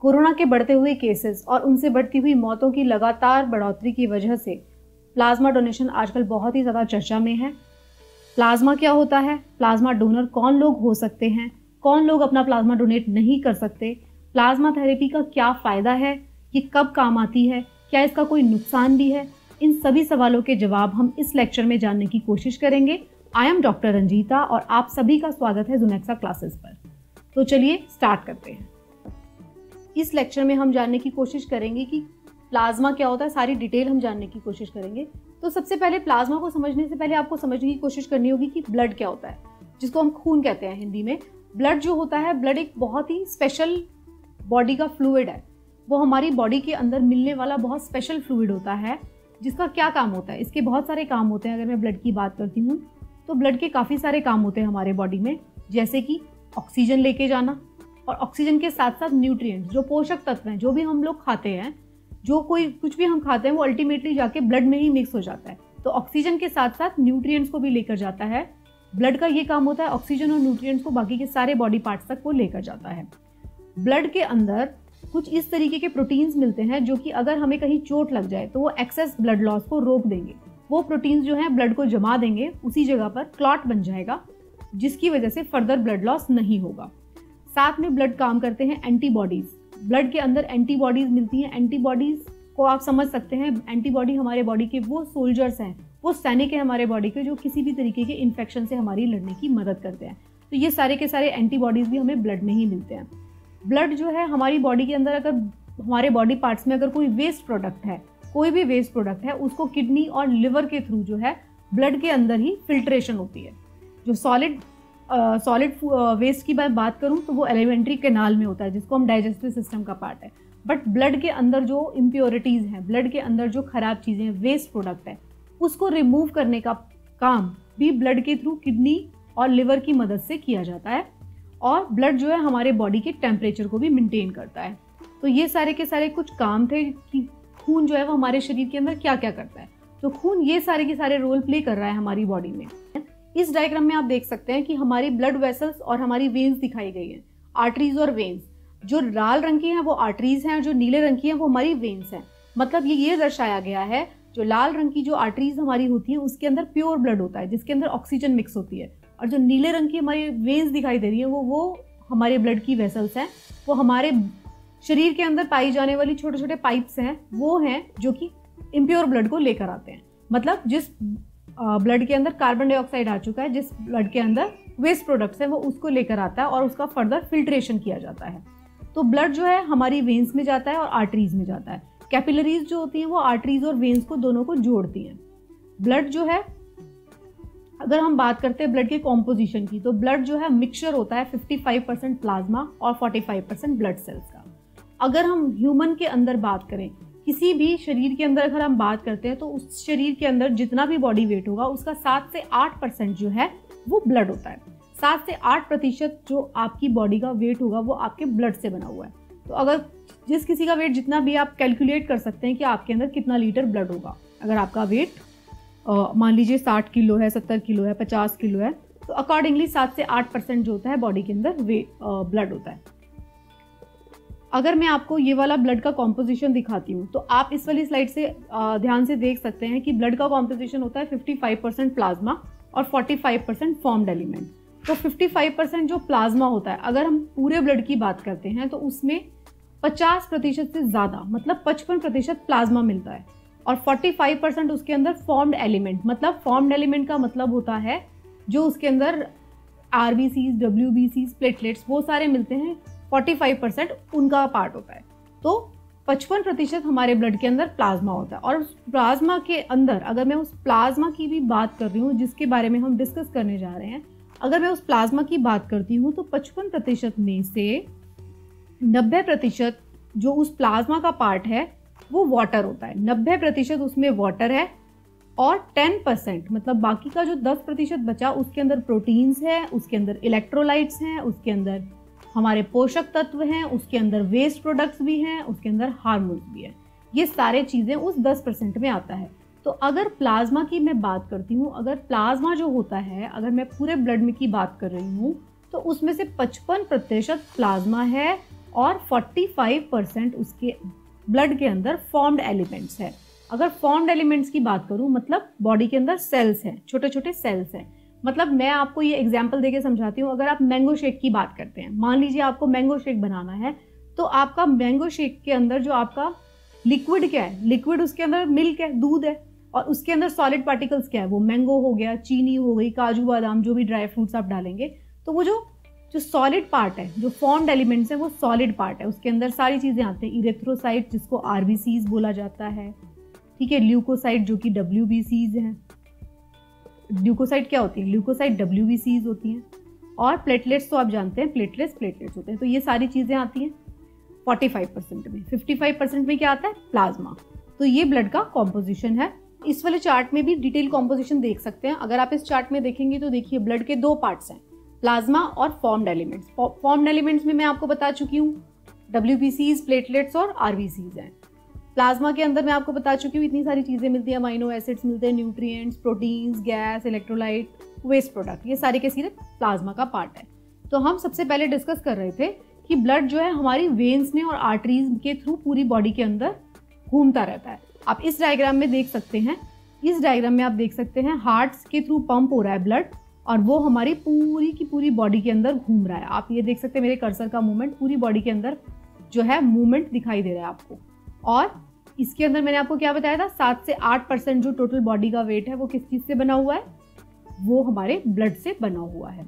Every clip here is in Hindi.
कोरोना के बढ़ते हुए केसेस और उनसे बढ़ती हुई मौतों की लगातार बढ़ोतरी की वजह से प्लाज्मा डोनेशन आजकल बहुत ही ज़्यादा चर्चा में है। प्लाज्मा क्या होता है, प्लाज्मा डोनर कौन लोग हो सकते हैं, कौन लोग अपना प्लाज्मा डोनेट नहीं कर सकते, प्लाज्मा थेरेपी का क्या फ़ायदा है, ये कब काम आती है, क्या इसका कोई नुकसान भी है, इन सभी सवालों के जवाब हम इस लेक्चर में जानने की कोशिश करेंगे। आई एम डॉक्टर रंजीता और आप सभी का स्वागत है ज़ुनेक्सा क्लासेस पर। तो चलिए स्टार्ट करते हैं। इस लेक्चर में हम जानने की कोशिश करेंगे कि प्लाज्मा क्या होता है, सारी डिटेल हम जानने की कोशिश करेंगे। तो सबसे पहले प्लाज्मा को समझने से पहले आपको समझने की कोशिश करनी होगी कि ब्लड क्या होता है, जिसको हम खून कहते हैं हिंदी में। ब्लड जो होता है, ब्लड एक बहुत ही स्पेशल बॉडी का फ्लूइड है। वो हमारी बॉडी के अंदर मिलने वाला बहुत स्पेशल फ्लूइड होता है, जिसका क्या काम होता है, इसके बहुत सारे काम होते हैं। अगर मैं ब्लड की बात करती हूँ तो ब्लड के काफ़ी सारे काम होते हैं हमारे बॉडी में, जैसे कि ऑक्सीजन लेके जाना, और ऑक्सीजन के साथ साथ न्यूट्रिएंट्स, जो पोषक तत्व हैं, जो भी हम लोग खाते हैं, जो कोई कुछ भी हम खाते हैं वो अल्टीमेटली जाके ब्लड में ही मिक्स हो जाता है। तो ऑक्सीजन के साथ साथ न्यूट्रिएंट्स को भी लेकर जाता है। ब्लड का ये काम होता है, ऑक्सीजन और न्यूट्रिएंट्स को बाकी के सारे बॉडी पार्ट्स तक वो लेकर जाता है। ब्लड के अंदर कुछ इस तरीके के प्रोटीन्स मिलते हैं जो कि अगर हमें कहीं चोट लग जाए तो वो एक्सेस ब्लड लॉस को रोक देंगे। वो प्रोटीन्स जो हैं ब्लड को जमा देंगे, उसी जगह पर क्लॉट बन जाएगा, जिसकी वजह से फर्दर ब्लड लॉस नहीं होगा। साथ में ब्लड काम करते हैं एंटीबॉडीज। ब्लड के अंदर एंटीबॉडीज मिलती हैं। एंटीबॉडीज को आप समझ सकते हैं, एंटीबॉडी हमारे बॉडी के वो सोल्जर्स हैं, वो सैनिक हैं हमारे बॉडी के, जो किसी भी तरीके के इन्फेक्शन से हमारी लड़ने की मदद करते हैं। तो ये सारे के सारे एंटीबॉडीज भी हमें ब्लड में ही मिलते हैं। ब्लड जो है हमारी बॉडी के अंदर, अगर हमारे बॉडी पार्ट्स में अगर कोई वेस्ट प्रोडक्ट है, कोई भी वेस्ट प्रोडक्ट है, उसको किडनी और लिवर के थ्रू जो है ब्लड के अंदर ही फिल्ट्रेशन होती है। जो सॉलिड वेस्ट की मैं बात करूं तो वो एलिमेंट्री कैनाल में होता है, जिसको हम डाइजेस्टिव सिस्टम का पार्ट है। बट ब्लड के अंदर जो इम्प्योरिटीज़ हैं, ब्लड के अंदर जो खराब चीज़ें, वेस्ट प्रोडक्ट है, उसको रिमूव करने का काम भी ब्लड के थ्रू किडनी और लिवर की मदद से किया जाता है। और ब्लड जो है हमारे बॉडी के टेम्परेचर को भी मेंटेन करता है। तो ये सारे के सारे कुछ काम थे कि खून जो है वो हमारे शरीर के अंदर क्या क्या करता है। तो खून ये सारे के सारे रोल प्ले कर रहा है हमारी बॉडी में। इस डायग्राम में आप देख सकते हैं कि हमारी ब्लड वेसल्स और हमारी वेन्स दिखाई गई हैं, आर्टरीज और वेन्स। जो लाल रंग की हैं वो आर्टरीज हैं, जो नीले रंग की हैं वो हमारी वेन्स हैं। मतलब ये दर्शाया गया है, जो लाल रंग की जो आर्टरीज हमारी होती है उसके अंदर प्योर ब्लड होता है, जिसके अंदर ऑक्सीजन मिक्स होती है। और जो नीले रंग की हमारी वेन्स दिखाई दे रही है वो हमारे ब्लड की वेसल्स हैं। वो हमारे शरीर के अंदर पाई जाने वाली छोटे छोटे पाइप्स हैं, वो हैं जो कि इम्प्योर ब्लड को लेकर आते हैं। मतलब जिस ब्लड के अंदर कार्बन डाइऑक्साइड आ चुका है, जिस ब्लड के अंदर वेस्ट प्रोडक्ट्स हैं, वो उसको लेकर आता है और उसका फर्दर फिल्ट्रेशन किया जाता है। तो ब्लड जो है हमारी वेन्स में जाता है और आर्टरीज में जाता है। कैपिलरीज जो होती हैं वो आर्टरीज और वेन्स को दोनों को जोड़ती हैं। ब्लड जो है, अगर हम बात करते हैं ब्लड के कॉम्पोजिशन की, तो ब्लड जो है मिक्सचर होता है 55% प्लाज्मा और 45% ब्लड सेल्स का। अगर हम ह्यूमन के अंदर बात करें, किसी भी शरीर के अंदर अगर हम बात करते हैं, तो उस शरीर के अंदर जितना भी बॉडी वेट होगा उसका 7 से 8% जो है वो ब्लड होता है। 7 से 8% जो आपकी बॉडी का वेट होगा वो आपके ब्लड से बना हुआ है। तो अगर जिस किसी का वेट जितना भी, आप कैलकुलेट कर सकते हैं कि आपके अंदर कितना लीटर ब्लड होगा। अगर आपका वेट मान लीजिए 60 किलो है, 70 किलो है, 50 किलो है, तो अकॉर्डिंगली 7 से 8% जो होता है बॉडी के अंदर ब्लड होता है। अगर मैं आपको ये वाला ब्लड का कॉम्पोजिशन दिखाती हूँ तो आप इस वाली स्लाइड से ध्यान से देख सकते हैं कि ब्लड का कॉम्पोजिशन होता है 55% प्लाज्मा और 45% फॉर्म्ड एलिमेंट। तो 55% जो प्लाज्मा होता है, अगर हम पूरे ब्लड की बात करते हैं तो उसमें 50% से ज़्यादा, मतलब 55% प्लाज्मा मिलता है। और 45% उसके अंदर फॉर्म्ड एलिमेंट, मतलब फॉर्म्ड एलिमेंट का मतलब होता है जो उसके अंदर आरबीसीज, डब्ल्यूबीसीज, प्लेटलेट्स, वो सारे मिलते हैं। 45% उनका पार्ट होता है। तो 55% हमारे ब्लड के अंदर प्लाज्मा होता है। और उस प्लाज्मा के अंदर, अगर मैं उस प्लाज्मा की भी बात कर रही हूँ जिसके बारे में हम डिस्कस करने जा रहे हैं, अगर मैं उस प्लाज्मा की बात करती हूँ तो 55% में से 90% जो उस प्लाज्मा का पार्ट है वो वाटर होता है। 90% उसमें वाटर है और 10% मतलब बाकी का जो 10% बचा उसके अंदर प्रोटीन्स है, उसके अंदर इलेक्ट्रोलाइट्स हैं, उसके अंदर हमारे पोषक तत्व हैं, उसके अंदर वेस्ट प्रोडक्ट्स भी हैं, उसके अंदर हार्मोन्स भी हैं। ये सारे चीज़ें उस 10% में आता है। तो अगर प्लाज्मा की मैं बात करती हूँ, अगर प्लाज्मा जो होता है, अगर मैं पूरे ब्लड में की बात कर रही हूँ तो उसमें से 55% प्लाज्मा है और 45% उसके ब्लड के अंदर फॉर्म्ड एलिमेंट्स है। अगर फॉर्म्ड एलिमेंट्स की बात करूं मतलब बॉडी के अंदर सेल्स हैं, छोटे छोटे सेल्स हैं। मतलब मैं आपको ये एग्जांपल देके समझाती हूँ। अगर आप मैंगो शेक की बात करते हैं, मान लीजिए आपको मैंगो शेक बनाना है, तो आपका मैंगो शेक के अंदर जो आपका लिक्विड क्या है, लिक्विड उसके अंदर मिल्क है, दूध है, और उसके अंदर सॉलिड पार्टिकल्स क्या है, वो मैंगो हो गया, चीनी हो गई, काजू बादाम, जो भी ड्राई फ्रूट्स आप डालेंगे, तो वो जो सॉलिड पार्ट है, जो फॉर्म्ड एलिमेंट्स है, वो सॉलिड पार्ट है। उसके अंदर सारी चीजें आती हैं, इरेथ्रोसाइट जिसको आरबीसीज बोला जाता है, ठीक है, ल्यूकोसाइट जो कि डब्ल्यूबीसीज हैं। ल्यूकोसाइट क्या होती है, ल्यूकोसाइट डब्ल्यूबीसीज होती हैं। और प्लेटलेट्स तो आप जानते हैं, प्लेटलेट्स होते हैं। तो ये सारी चीजें आती हैं 45% में। 55% में क्या आता है, प्लाज्मा। तो ये ब्लड का कॉम्पोजिशन है। इस वाले चार्ट में भी डिटेल कॉम्पोजिशन देख सकते हैं। अगर आप इस चार्ट में देखेंगे तो देखिए ब्लड के 2 पार्ट्स हैं, प्लाज्मा और फॉर्म्ड एलिमेंट्स। फॉर्म्ड एलिमेंट्स में मैं आपको बता चुकी हूँ, डब्ल्यूबीसीज, प्लेटलेट्स और आरबीसीज हैं। प्लाज्मा के अंदर मैं आपको बता चुकी हूँ इतनी सारी चीजें मिलती है, अमाइनो एसिड्स मिलते हैं, nutrients, proteins, gas, electrolyte, waste product, ये सारे के सारे प्लाज्मा का पार्ट है। तो हम सबसे पहले डिस्कस कर रहे थे कि ब्लड जो है हमारी वेन्स में और आर्टरीज के थ्रू पूरी बॉडी के अंदर घूमता रहता है। आप इस डायग्राम में देख सकते हैं, इस डायग्राम में आप देख सकते हैं हार्ट्स के थ्रू पंप हो रहा है ब्लड, और वो हमारी पूरी की पूरी बॉडी के अंदर घूम रहा है। आप ये देख सकते हैं मेरे कर्सर का मूवमेंट, पूरी बॉडी के अंदर जो है मूवमेंट दिखाई दे रहा है आपको। और इसके अंदर मैंने आपको क्या बताया था, 7 से 8% जो टोटल बॉडी का वेट है वो किस चीज से बना हुआ है, वो हमारे ब्लड से बना हुआ है।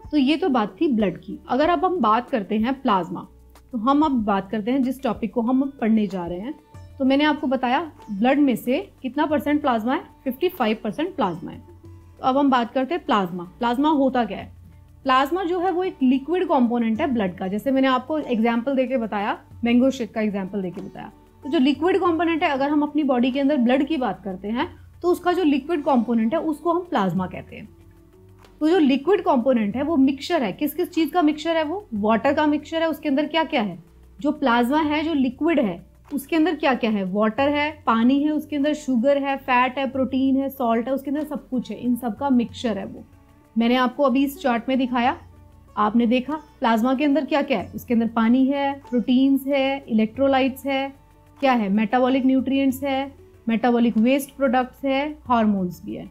तो ये तो बात थी ब्लड की। अगर अब हम बात करते हैं प्लाज्मा, तो हम अब बात करते हैं जिस टॉपिक को हम अब पढ़ने जा रहे हैं। तो मैंने आपको बताया ब्लड में से कितना परसेंट प्लाज्मा है, 55% प्लाज्मा है। तो अब हम बात करते हैं प्लाज्मा। प्लाज्मा होता क्या है, प्लाज्मा जो है वो एक लिक्विड कंपोनेंट है ब्लड का। जैसे मैंने आपको एग्जांपल देके बताया, मैंगो शेक का एग्जांपल देके बताया। तो जो लिक्विड कंपोनेंट है, अगर हम अपनी बॉडी के अंदर ब्लड की बात करते हैं तो उसका जो लिक्विड कंपोनेंट है उसको हम प्लाज्मा कहते हैं। तो जो लिक्विड कंपोनेंट है वो मिक्सचर है, किस किस चीज का मिक्सचर है, वो वाटर का मिक्सचर है। उसके अंदर क्या क्या है, जो प्लाज्मा है, जो लिक्विड है, उसके अंदर क्या क्या है, वाटर है, पानी है, उसके अंदर शुगर है, फैट है, प्रोटीन है, सॉल्ट है, उसके अंदर सब कुछ है। इन सब का मिक्सचर है वो। मैंने आपको अभी इस चार्ट में दिखाया, आपने देखा प्लाज्मा के अंदर क्या क्या है। उसके अंदर पानी है, प्रोटीन्स है, इलेक्ट्रोलाइट्स है, क्या है, मेटाबॉलिक न्यूट्रिएंट्स है, मेटाबॉलिक वेस्ट प्रोडक्ट्स है, हार्मोन्स भी है।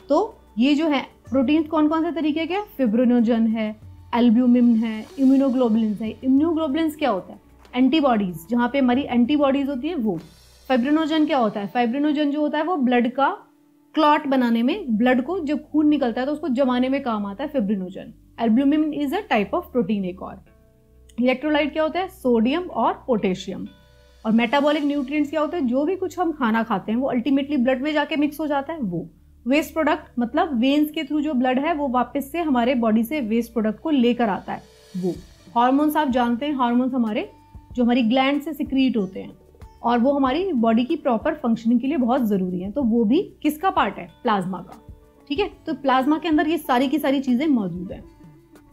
तो ये जो है प्रोटीन्स कौन कौन से तरीके के, फिब्रिनोजन है, एल्ब्यूमिन है, इम्यूनोग्लोबुलिन्स है। इम्यूनोग्लोबुलिन्स क्या होता है, एंटीबॉडीज, जहाँ पे हमारी एंटीबॉडीज होती है वो। फाइब्रिनोजन क्या होता है, फाइब्रिनोजन जो होता है वो ब्लड का क्लॉट बनाने में, ब्लड को जब खून निकलता है तो उसको जमाने में काम आता है fibrinogen. Albumin is a type of protein एक और। इलेक्ट्रोलाइट क्या होता है, सोडियम और पोटेशियम। और मेटाबॉलिक न्यूट्रिएंट्स क्या होते हैं, जो भी कुछ हम खाना खाते हैं वो अल्टीमेटली ब्लड में जाके मिक्स हो जाता है वो। वेस्ट प्रोडक्ट मतलब वेन्स के थ्रू जो ब्लड है वो वापस से हमारे बॉडी से वेस्ट प्रोडक्ट को लेकर आता है वो। हार्मोन्स आप जानते हैं, हार्मोन्स हमारे जो हमारी ग्लैंड से सिक्रीट होते हैं और वो हमारी बॉडी की प्रॉपर फंक्शनिंग के लिए बहुत जरूरी है। तो वो भी किसका पार्ट है, प्लाज्मा का। ठीक है, तो प्लाज्मा के अंदर ये सारी की सारी चीजें मौजूद है।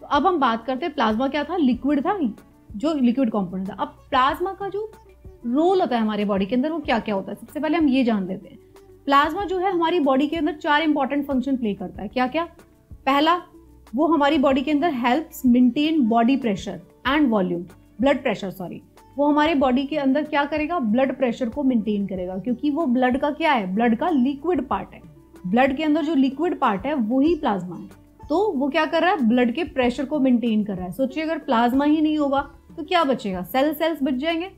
तो अब हम बात करते हैं प्लाज्मा क्या था, लिक्विड था, जो लिक्विड कॉम्पोनेंट था। अब प्लाज्मा का जो रोल होता है हमारे बॉडी के अंदर वो क्या क्या होता है, सबसे पहले हम ये जान लेते हैं। प्लाज्मा जो है हमारी बॉडी के अंदर 4 इंपॉर्टेंट फंक्शन प्ले करता है। क्या क्या, पहला, वो हमारी बॉडी के अंदर helps maintain body pressure and volume, blood pressure sorry. वो हमारे बॉडी के अंदर क्या करेगा, ब्लड प्रेशर को मेंटेन करेगा, क्योंकि वो ब्लड का क्या है, ब्लड का लिक्विड पार्ट है। ब्लड के अंदर जो लिक्विड पार्ट है वही प्लाज्मा है। तो वो क्या कर रहा है, ब्लड के प्रेशर को मेंटेन कर रहा है। सोचिए अगर प्लाज्मा ही नहीं होगा तो क्या बचेगा, सेल्स बच जाएंगे।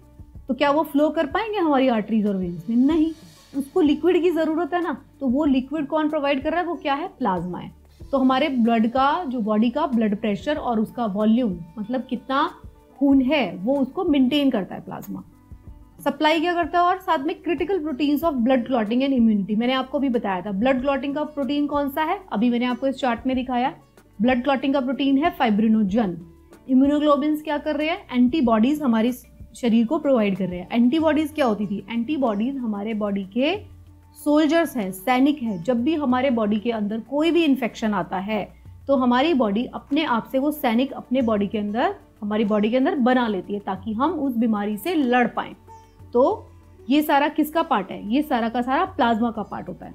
तो क्या वो फ्लो कर पाएंगे हमारी आर्टरीज और वेन्स में, नहीं, उसको लिक्विड की जरूरत है ना। तो वो लिक्विड कौन प्रोवाइड कर रहा है, वो क्या है, प्लाज्मा है। तो हमारे ब्लड का जो बॉडी का ब्लड प्रेशर और उसका वॉल्यूम मतलब कितना खून है वो उसको मेंटेन करता है प्लाज्मा। सप्लाई क्या करता है, और साथ में critical proteins of blood clotting and immunity. मैंने आपको भी बताया था ब्लड क्लॉटिंग का प्रोटीन कौन सा है, अभी मैंने आपको इस चार्ट में दिखाया। ब्लड क्लॉटिंग का प्रोटीन है फाइब्रिनोजन। इम्यूनोग्लोबिन्स क्या कर रहे हैं, एंटीबॉडीज हमारी शरीर को प्रोवाइड कर रहे हैं। एंटीबॉडीज क्या होती थी, एंटीबॉडीज हमारे बॉडी के सोल्जर्स हैं, सैनिक हैं। जब भी हमारे बॉडी के अंदर कोई भी इन्फेक्शन आता है तो हमारी बॉडी अपने आप से वो सैनिक अपने बॉडी के अंदर, हमारी बॉडी के अंदर बना लेती है ताकि हम उस बीमारी से लड़ पाएं। तो ये सारा किसका पार्ट है, ये सारा का सारा प्लाज्मा का पार्ट होता है।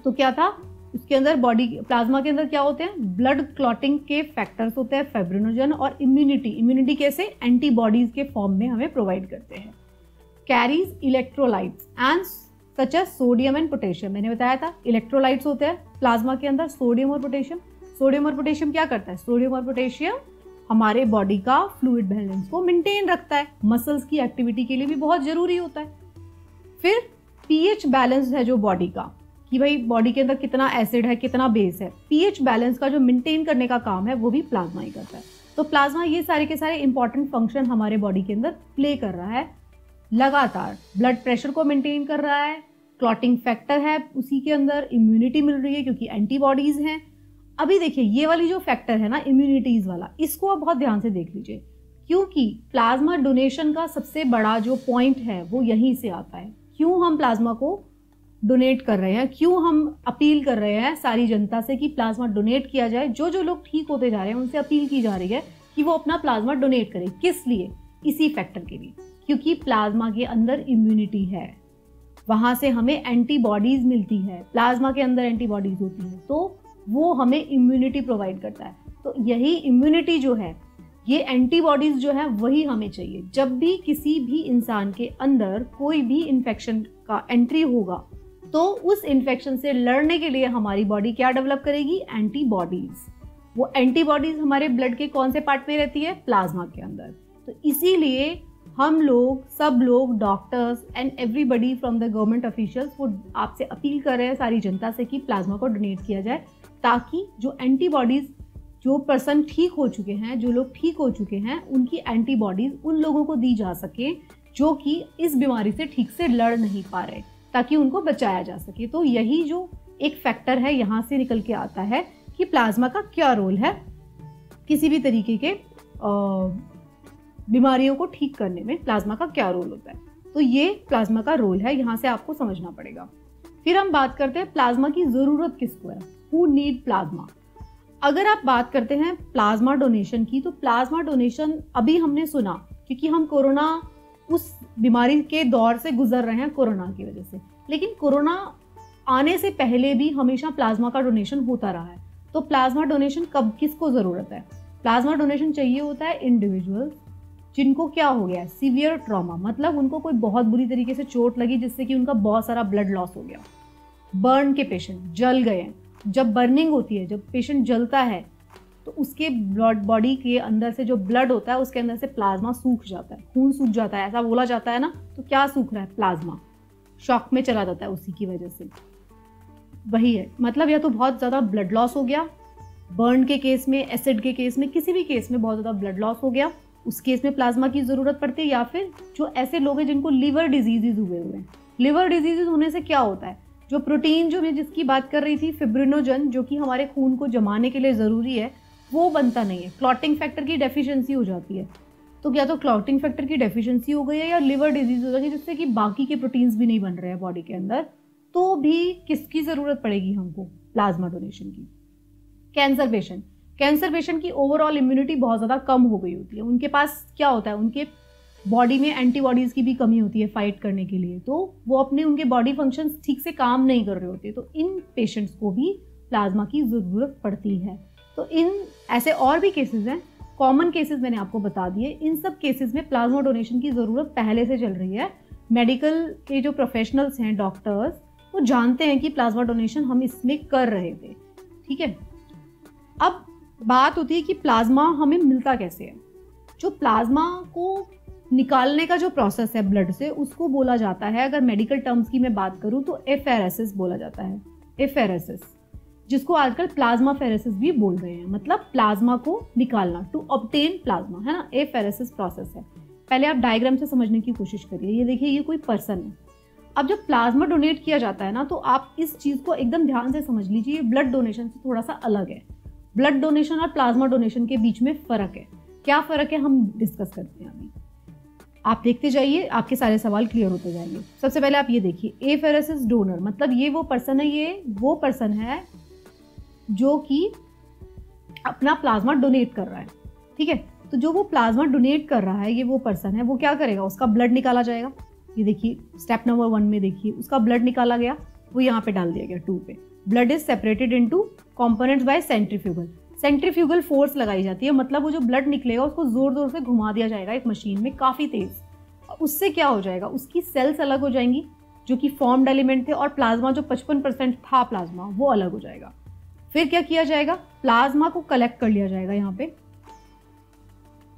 तो क्या था, उसके अंदर बॉडी प्लाज्मा के अंदर क्या होते हैं, ब्लड क्लॉटिंग के फैक्टर्स होते हैं, फाइब्रिनोजन और इम्यूनिटी कैसे, एंटीबॉडीज के फॉर्म में हमें प्रोवाइड करते हैं। Carries electrolytes and such as sodium and potassium, मैंने बताया था इलेक्ट्रोलाइट्स होते हैं प्लाज्मा के अंदर, सोडियम और पोटेशियम। सोडियम और पोटेशियम क्या करता है, सोडियम और पोटेशियम हमारे बॉडी का फ्लूइड बैलेंस को मेंटेन रखता है, मसल्स की एक्टिविटी के लिए भी बहुत जरूरी होता है। फिर पीएच बैलेंस है जो बॉडी का, कि भाई बॉडी के अंदर कितना एसिड है कितना बेस है, पीएच बैलेंस का जो मेंटेन करने का काम है वो भी प्लाज्मा ही करता है। तो प्लाज्मा ये सारे के सारे इंपॉर्टेंट फंक्शन हमारे बॉडी के अंदर प्ले कर रहा है लगातार। ब्लड प्रेशर को मेंटेन कर रहा है, क्लॉटिंग फैक्टर है उसी के अंदर, इम्यूनिटी मिल रही है क्योंकि एंटीबॉडीज हैं। अभी देखिए ये वाली जो फैक्टर है ना इम्यूनिटीज वाला, इसको आप बहुत ध्यान से देख लीजिए, क्योंकि प्लाज्मा डोनेशन का सबसे बड़ा जो पॉइंट है वो यहीं से आता है। क्यों हम प्लाज्मा को डोनेट कर रहे हैं, क्यों हम अपील कर रहे हैं सारी जनता से कि प्लाज्मा डोनेट किया जाए। जो जो लोग ठीक होते जा रहे हैं उनसे अपील की जा रही है कि वो अपना प्लाज्मा डोनेट करें। किस लिए, इसी फैक्टर के लिए, क्योंकि प्लाज्मा के अंदर इम्यूनिटी है, वहां से हमें एंटीबॉडीज मिलती है, प्लाज्मा के अंदर एंटीबॉडीज होती है, तो वो हमें इम्यूनिटी प्रोवाइड करता है। तो यही इम्यूनिटी जो है, ये एंटीबॉडीज जो है वही हमें चाहिए। जब भी किसी भी इंसान के अंदर कोई भी इन्फेक्शन का एंट्री होगा तो उस इन्फेक्शन से लड़ने के लिए हमारी बॉडी क्या डेवलप करेगी, एंटीबॉडीज। वो एंटीबॉडीज हमारे ब्लड के कौन से पार्ट में रहती है, प्लाज्मा के अंदर। तो इसीलिए हम लोग, सब लोग, doctors and everybody from the government officials, वो आपसे अपील कर रहे हैं सारी जनता से कि प्लाज्मा को डोनेट किया जाए, ताकि जो एंटीबॉडीज, जो पर्सन ठीक हो चुके हैं, जो लोग ठीक हो चुके हैं, उनकी एंटीबॉडीज उन लोगों को दी जा सके जो कि इस बीमारी से ठीक से लड़ नहीं पा रहे, ताकि उनको बचाया जा सके। तो यही जो एक फैक्टर है यहाँ से निकल के आता है कि प्लाज्मा का क्या रोल है किसी भी तरीके के बीमारियों को ठीक करने में, प्लाज्मा का क्या रोल होता है। तो ये प्लाज्मा का रोल है, यहाँ से आपको समझना पड़ेगा। फिर हम बात करते हैं प्लाज्मा की जरूरत किसको है, हु नीड प्लाज्मा। अगर आप बात करते हैं प्लाज्मा डोनेशन की, तो प्लाज्मा डोनेशन अभी हमने सुना क्योंकि हम कोरोना उस बीमारी के दौर से गुजर रहे हैं कोरोना की वजह से, लेकिन कोरोना आने से पहले भी हमेशा प्लाज्मा का डोनेशन होता रहा है। तो प्लाज्मा डोनेशन कब किसको जरूरत है, प्लाज्मा डोनेशन चाहिए होता है इंडिविजुअल्स जिनको क्या हो गया है, सीवियर ट्रॉमा, मतलब उनको कोई बहुत बुरी तरीके से चोट लगी जिससे कि उनका बहुत सारा ब्लड लॉस हो गया। बर्न के पेशेंट, जल गए हैं, जब बर्निंग होती है, जब पेशेंट जलता है तो उसके ब्लड, बॉडी के अंदर से जो ब्लड होता है उसके अंदर से प्लाज्मा सूख जाता है, खून सूख जाता है, ऐसा बोला जाता है ना। तो क्या सूख रहा है, प्लाज्मा शॉक में चला जाता है उसी की वजह से। वही है, मतलब या तो बहुत ज़्यादा ब्लड लॉस हो गया, बर्न के केस में, एसिड के केस में, किसी भी केस में बहुत ज़्यादा ब्लड लॉस हो गया, उस केस में प्लाज्मा की ज़रूरत पड़ती है। या फिर जो ऐसे लोग हैं जिनको लिवर डिजीजेज हुए हैं, लिवर डिजीजेज होने से क्या होता है, जो प्रोटीन जो मैं जिसकी बात कर रही थी, फिब्रिनोजन, जो कि हमारे खून को जमाने के लिए ज़रूरी है, वो बनता नहीं है, क्लॉटिंग फैक्टर की डेफिशिएंसी हो जाती है। तो क्या तो क्लॉटिंग फैक्टर की डेफिशिएंसी हो गई है या लिवर डिजीज हो जाएगी जिससे कि बाकी के प्रोटीन्स भी नहीं बन रहे हैं बॉडी के अंदर, तो भी किसकी ज़रूरत पड़ेगी हमको, प्लाज्मा डोनेशन की। कैंसर पेशेंट की ओवरऑल इम्यूनिटी बहुत ज़्यादा कम हो गई होती है, उनके पास क्या होता है, उनके बॉडी में एंटीबॉडीज़ की भी कमी होती है फाइट करने के लिए, तो वो अपने उनके बॉडी फंक्शंस ठीक से काम नहीं कर रहे होते। तो इन पेशेंट्स को भी प्लाज्मा की ज़रूरत पड़ती है। तो इन ऐसे और भी केसेस हैं, कॉमन केसेस मैंने आपको बता दिए। इन सब केसेस में प्लाज्मा डोनेशन की ज़रूरत पहले से चल रही है। मेडिकल के जो प्रोफेशनल्स हैं, डॉक्टर्स, वो जानते हैं कि प्लाज्मा डोनेशन हम इसमें कर रहे थे, ठीक है। अब बात होती है कि प्लाज्मा हमें मिलता कैसे है। जो प्लाज्मा को निकालने का जो प्रोसेस है ब्लड से, उसको बोला जाता है, अगर मेडिकल टर्म्स की मैं बात करूं तो एफेरेसिस बोला जाता है, एफेरेसिस, जिसको आजकल प्लाज्मा फेरेसिस भी बोल रहे हैं, मतलब प्लाज्मा को निकालना, टू ऑब्टेन प्लाज्मा, है ना, एफेरेसिस प्रोसेस है। पहले आप डायग्राम से समझने की कोशिश करिए। ये देखिए, ये कोई पर्सन है। अब जब प्लाज्मा डोनेट किया जाता है ना, तो आप इस चीज़ को एकदम ध्यान से समझ लीजिए, ये ब्लड डोनेशन से थोड़ा सा अलग है। ब्लड डोनेशन और प्लाज्मा डोनेशन के बीच में फ़र्क है। क्या फ़र्क है, हम डिस्कस करते हैं अभी। आप देखते जाइए, आपके सारे सवाल क्लियर होते जाएंगे। सबसे पहले आप ये देखिए, एफेरेसिस डोनर, मतलब ये वो पर्सन है, ये वो पर्सन है जो कि अपना प्लाज्मा डोनेट कर रहा है, ठीक है। तो जो वो प्लाज्मा डोनेट कर रहा है, ये वो पर्सन है, वो क्या करेगा, उसका ब्लड निकाला जाएगा। ये देखिए स्टेप नंबर 1 में देखिए, उसका ब्लड निकाला गया, वो यहाँ पे डाल दिया गया 2 पे। Blood is separated into components by centrifugal. Centrifugal force लगाई जाती है, मतलब वो जो ब्लड निकलेगा उसको जोर जोर से घुमा दिया जाएगा एक मशीन में काफी तेज। उससे क्या हो जाएगा, उसकी सेल्स अलग हो जाएंगी जो कि फॉर्म्ड एलिमेंट थे, और प्लाज्मा जो 55% था प्लाज्मा वो अलग हो जाएगा। फिर क्या किया जाएगा, प्लाज्मा को कलेक्ट कर लिया जाएगा, यहाँ पे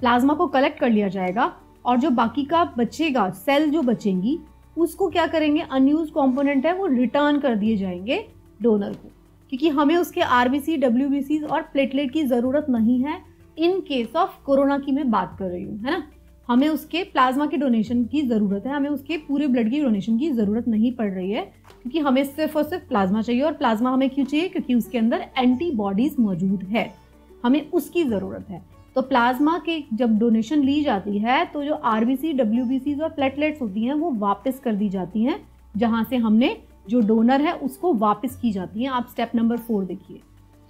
प्लाज्मा को कलेक्ट कर लिया जाएगा, और जो बाकी का बचेगा, सेल जो बचेंगी, उसको क्या करेंगे, अनयूज कंपोनेंट है वो रिटर्न कर दिए जाएंगे डोनर को, क्योंकि हमें उसके आरबीसी, डब्ल्यूबीसी और प्लेटलेट की जरूरत नहीं है। इन केस ऑफ कोरोना की मैं बात कर रही हूँ, है ना, हमें उसके प्लाज्मा की डोनेशन की जरूरत है, हमें उसके पूरे ब्लड की डोनेशन की जरूरत नहीं पड़ रही है, क्योंकि हमें सिर्फ और सिर्फ प्लाज्मा चाहिए। और प्लाज्मा हमें क्यों चाहिए, क्योंकि उसके अंदर एंटीबॉडीज मौजूद है, हमें उसकी जरूरत है। तो प्लाज्मा के जब डोनेशन ली जाती है तो जो आरबीसी, डब्ल्यूबीसी और प्लेटलेट्स होती हैं वो वापस कर दी जाती हैं, जहां से हमने जो डोनर है उसको वापस की जाती है। आप स्टेप नंबर 4 देखिए।